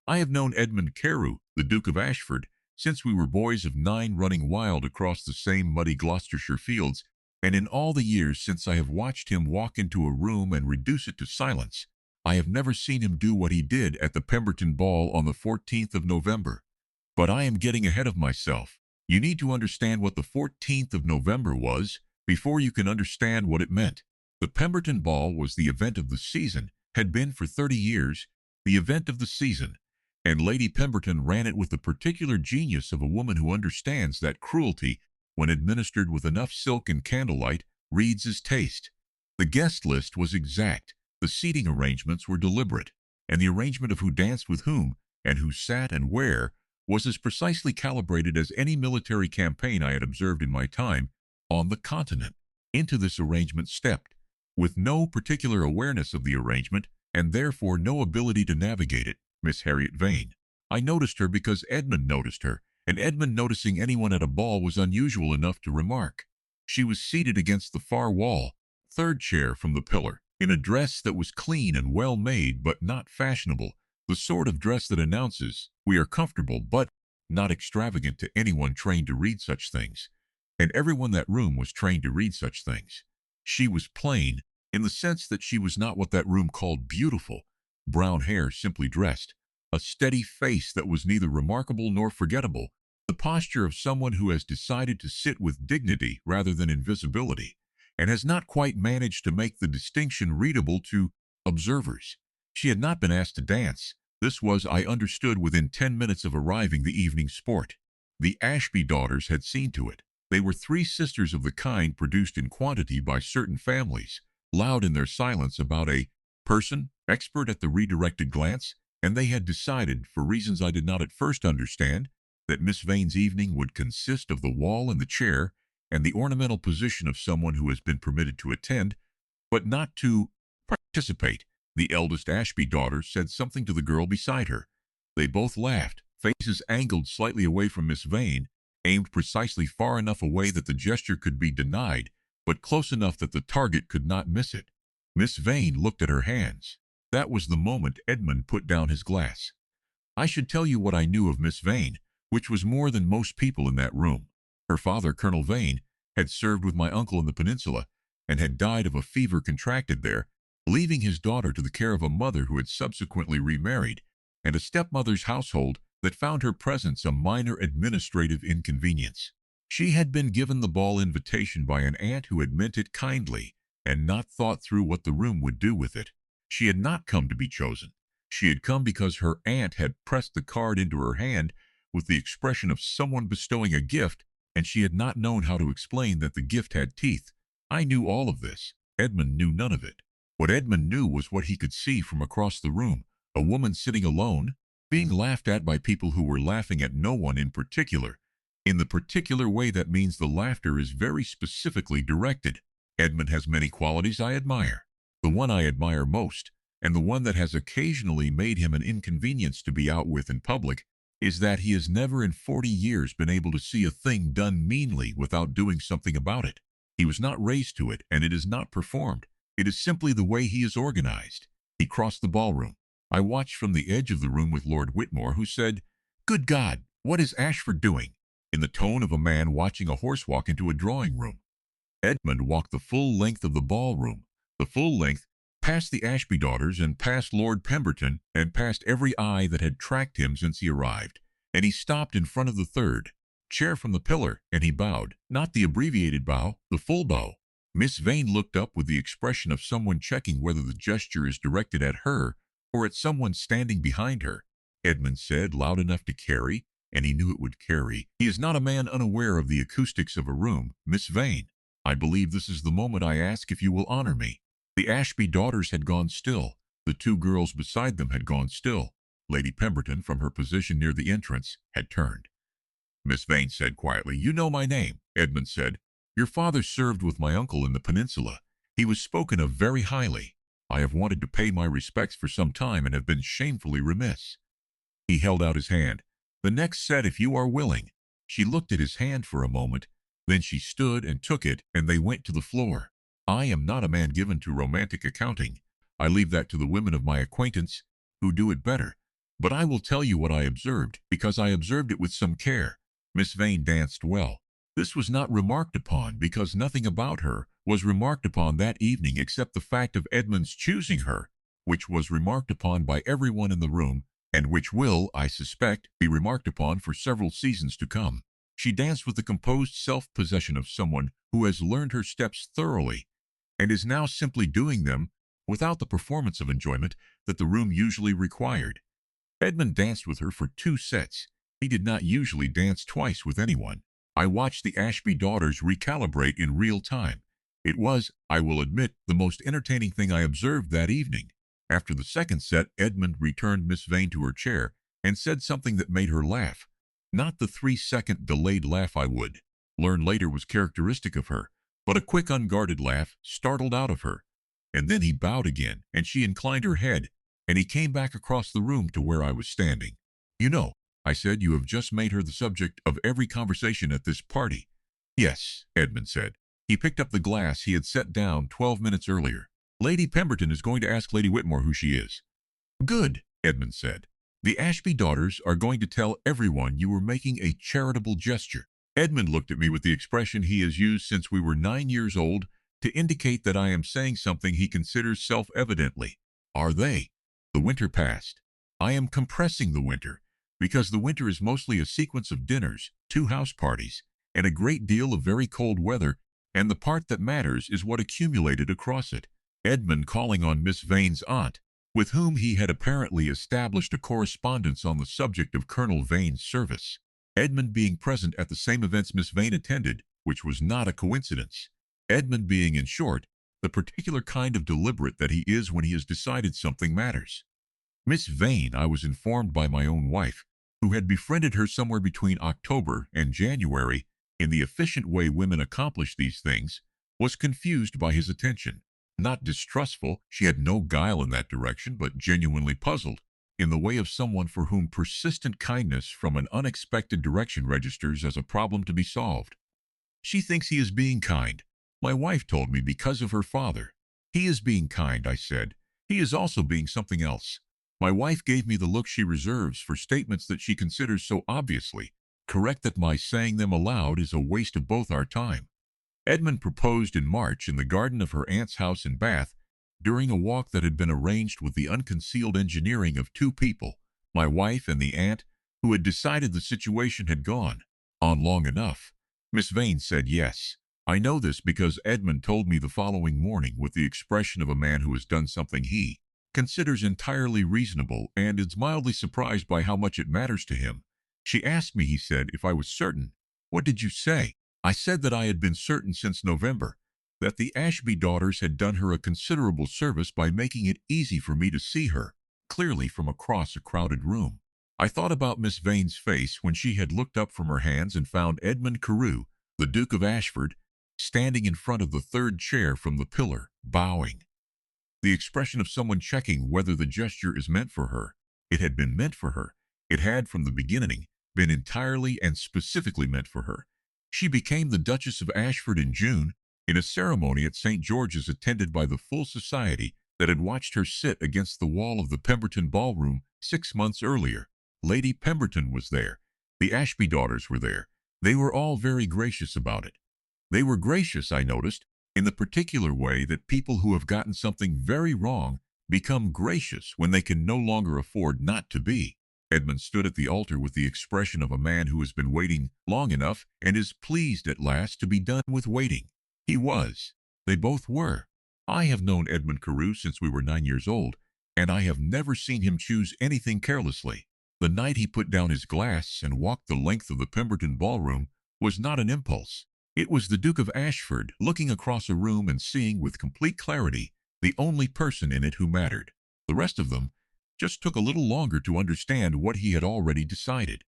I have known Edmund Carew, the Duke of Ashford, since we were boys of 9 running wild across the same muddy Gloucestershire fields, and in all the years since I have watched him walk into a room and reduce it to silence, I have never seen him do what he did at the Pemberton ball on the 14th of November. But I am getting ahead of myself. You need to understand what the 14th of November was before you can understand what it meant. The Pemberton ball was the event of the season, had been for 30 years, the event of the season, and Lady Pemberton ran it with the particular genius of a woman who understands that cruelty, when administered with enough silk and candlelight, reads his taste. The guest list was exact, the seating arrangements were deliberate, and the arrangement of who danced with whom, and who sat and where, was as precisely calibrated as any military campaign I had observed in my time on the continent. Into this arrangement stepped, with no particular awareness of the arrangement, and therefore no ability to navigate it, Miss Harriet Vane. I noticed her because Edmund noticed her, and Edmund noticing anyone at a ball was unusual enough to remark. She was seated against the far wall, third chair from the pillar, in a dress that was clean and well made but not fashionable, the sort of dress that announces, we are comfortable but not extravagant to anyone trained to read such things. And everyone in that room was trained to read such things. She was plain, in the sense that she was not what that room called beautiful, brown hair simply dressed, a steady face that was neither remarkable nor forgettable, the posture of someone who has decided to sit with dignity rather than invisibility, and has not quite managed to make the distinction readable to observers. She had not been asked to dance. This was, I understood, within 10 minutes of arriving the evening sport. The Ashby daughters had seen to it. They were 3 sisters of the kind produced in quantity by certain families, loud in their silence about a person, expert at the redirected glance, and they had decided, for reasons I did not at first understand, that Miss Vane's evening would consist of the wall and the chair, and the ornamental position of someone who has been permitted to attend, but not to participate. The eldest Ashby daughter said something to the girl beside her. They both laughed, faces angled slightly away from Miss Vane, aimed precisely far enough away that the gesture could be denied, but close enough that the target could not miss it. Miss Vane looked at her hands. That was the moment Edmund put down his glass. I should tell you what I knew of Miss Vane, which was more than most people in that room. Her father, Colonel Vane, had served with my uncle in the peninsula, and had died of a fever contracted there, leaving his daughter to the care of a mother who had subsequently remarried, and a stepmother's household that found her presence a minor administrative inconvenience. She had been given the ball invitation by an aunt who had meant it kindly, and not thought through what the room would do with it. She had not come to be chosen. She had come because her aunt had pressed the card into her hand with the expression of someone bestowing a gift, and she had not known how to explain that the gift had teeth. I knew all of this. Edmund knew none of it. What Edmund knew was what he could see from across the room, a woman sitting alone, being laughed at by people who were laughing at no one in particular. In the particular way that means the laughter is very specifically directed. Edmund has many qualities I admire. The one I admire most, and the one that has occasionally made him an inconvenience to be out with in public, is that he has never in 40 years been able to see a thing done meanly without doing something about it. He was not raised to it, and it is not performed. It is simply the way he is organized. He crossed the ballroom. I watched from the edge of the room with Lord Whitmore, who said, "Good God, what is Ashford doing?" in the tone of a man watching a horse walk into a drawing-room. Edmund walked the full length of the ballroom, the full length, past the Ashby daughters and past Lord Pemberton and past every eye that had tracked him since he arrived, and he stopped in front of the third chair from the pillar, and he bowed, not the abbreviated bow, the full bow. Miss Vane looked up with the expression of someone checking whether the gesture is directed at her or at someone standing behind her. Edmund said, loud enough to carry, and he knew it would carry, "He is not a man unaware of the acoustics of a room, Miss Vane. I believe this is the moment I ask if you will honor me." The Ashby daughters had gone still. The 2 girls beside them had gone still. Lady Pemberton, from her position near the entrance, had turned. Miss Vane said quietly, "You know my name," Edmund said. "Your father served with my uncle in the peninsula. He was spoken of very highly. I have wanted to pay my respects for some time and have been shamefully remiss." He held out his hand. "The next set, if you are willing." She looked at his hand for a moment. Then she stood and took it, and they went to the floor. I am not a man given to romantic accounting. I leave that to the women of my acquaintance, who do it better. But I will tell you what I observed, because I observed it with some care. Miss Vane danced well. This was not remarked upon, because nothing about her was remarked upon that evening except the fact of Edmund's choosing her, which was remarked upon by everyone in the room, and which will, I suspect, be remarked upon for several seasons to come. She danced with the composed self-possession of someone who has learned her steps thoroughly, and is now simply doing them without the performance of enjoyment that the room usually required. Edmund danced with her for 2 sets. He did not usually dance twice with anyone. I watched the Ashby daughters recalibrate in real time. It was, I will admit, the most entertaining thing I observed that evening. After the second set, Edmund returned Miss Vane to her chair and said something that made her laugh. Not the 3-second delayed laugh I would learn later was characteristic of her, but a quick, unguarded laugh startled out of her. And then he bowed again, and she inclined her head, and he came back across the room to where I was standing. "You know," I said, "you have just made her the subject of every conversation at this party." "Yes," Edmund said. He picked up the glass he had set down 12 minutes earlier. "Lady Pemberton is going to ask Lady Whitmore who she is." "Good," Edmund said. "The Ashby daughters are going to tell everyone you were making a charitable gesture." Edmund looked at me with the expression he has used since we were 9 years old to indicate that I am saying something he considers self-evidently. "Are they?" The winter passed. I am compressing the winter, because the winter is mostly a sequence of dinners, 2 house parties, and a great deal of very cold weather, and the part that matters is what accumulated across it. Edmund calling on Miss Vane's aunt, with whom he had apparently established a correspondence on the subject of Colonel Vane's service. Edmund being present at the same events Miss Vane attended, which was not a coincidence. Edmund being, in short, the particular kind of deliberate that he is when he has decided something matters. Miss Vane, I was informed by my own wife, who had befriended her somewhere between October and January in the efficient way women accomplish these things, was confused by his attention. Not distrustful, she had no guile in that direction, but genuinely puzzled, in the way of someone for whom persistent kindness from an unexpected direction registers as a problem to be solved. "She thinks he is being kind," my wife told me, "because of her father." "He is being kind," I said. "He is also being something else." My wife gave me the look she reserves for statements that she considers so obviously correct that my saying them aloud is a waste of both our time. Edmund proposed in March in the garden of her aunt's house in Bath, during a walk that had been arranged with the unconcealed engineering of 2 people, my wife and the aunt, who had decided the situation had gone on long enough. Miss Vane said yes. I know this because Edmund told me the following morning with the expression of a man who has done something he considers entirely reasonable and is mildly surprised by how much it matters to him. "She asked me," he said, "if I was certain." "What did you say?" "I said that I had been certain since November, that the Ashby daughters had done her a considerable service by making it easy for me to see her clearly from across a crowded room." I thought about Miss Vane's face when she had looked up from her hands and found Edmund Carew, the Duke of Ashford, standing in front of the 3rd chair from the pillar, bowing. The expression of someone checking whether the gesture is meant for her. It had been meant for her. It had, from the beginning, been entirely and specifically meant for her. She became the Duchess of Ashford in June, in a ceremony at St. George's attended by the full society that had watched her sit against the wall of the Pemberton Ballroom 6 months earlier. Lady Pemberton was there. The Ashby daughters were there. They were all very gracious about it. They were gracious, I noticed, in the particular way that people who have gotten something very wrong become gracious when they can no longer afford not to be. Edmund stood at the altar with the expression of a man who has been waiting long enough and is pleased at last to be done with waiting. He was. They both were. I have known Edmund Carew since we were 9 years old, and I have never seen him choose anything carelessly. The night he put down his glass and walked the length of the Pemberton Ballroom was not an impulse. It was the Duke of Ashford looking across a room and seeing with complete clarity the only person in it who mattered. The rest of them just took a little longer to understand what he had already decided.